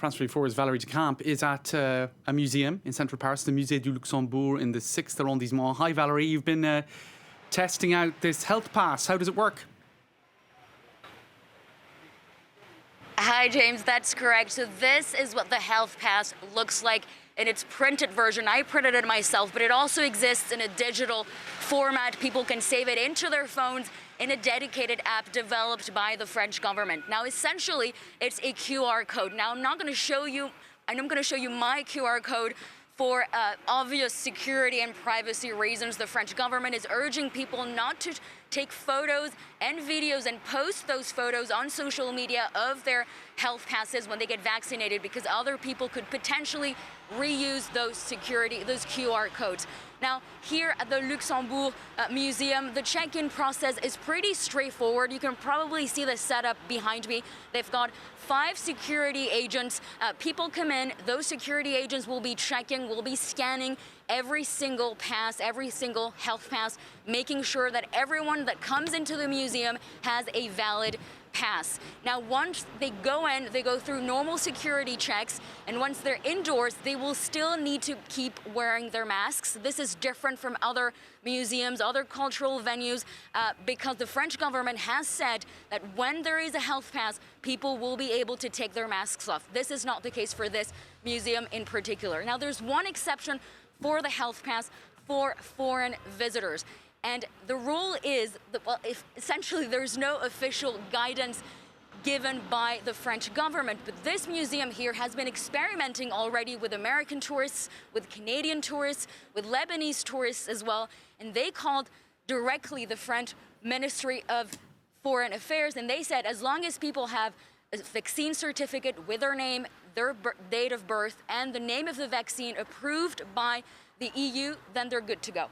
France 24's Valérie Decamp is at a museum in central Paris, the Musée du Luxembourg in the 6th arrondissement. Hi, Valérie. You've been testing out this health pass. How does it work? Hi, James. That's correct. So this is what the health pass looks like in its printed version. I printed it myself, but it also exists in a digital format. People can save it into their phones in a dedicated app developed by the French government. Now, essentially, it's a QR code. Now, I'm going to show you my QR code for obvious security and privacy reasons. The French government is urging people not to take photos and videos and post those photos on social media of their health passes when they get vaccinated, because other people could potentially reuse those QR codes. Now, here at the Luxembourg Museum, the check-in process is pretty straightforward. You can probably see the setup behind me. They've got 5 security agents. People come in, those security agents will be checking, will be scanning every single pass, every single health pass, making sure that everyone that comes into the museum has a valid pass. Now, once they go in, they go through normal security checks, and once they're indoors, they will still need to keep wearing their masks. This is different from other museums, other cultural venues, because the French government has said that when there is a health pass, people will be able to take their masks off. This is not the case for this museum in particular. Now, there's one exception for the health pass for foreign visitors. And the rule is that, well, essentially there's no official guidance given by the French government, but this museum here has been experimenting already with American tourists, with Canadian tourists, with Lebanese tourists as well, and they called directly the French Ministry of Foreign Affairs, and they said as long as people have a vaccine certificate with their name, their date of birth, and the name of the vaccine approved by the EU, then they're good to go.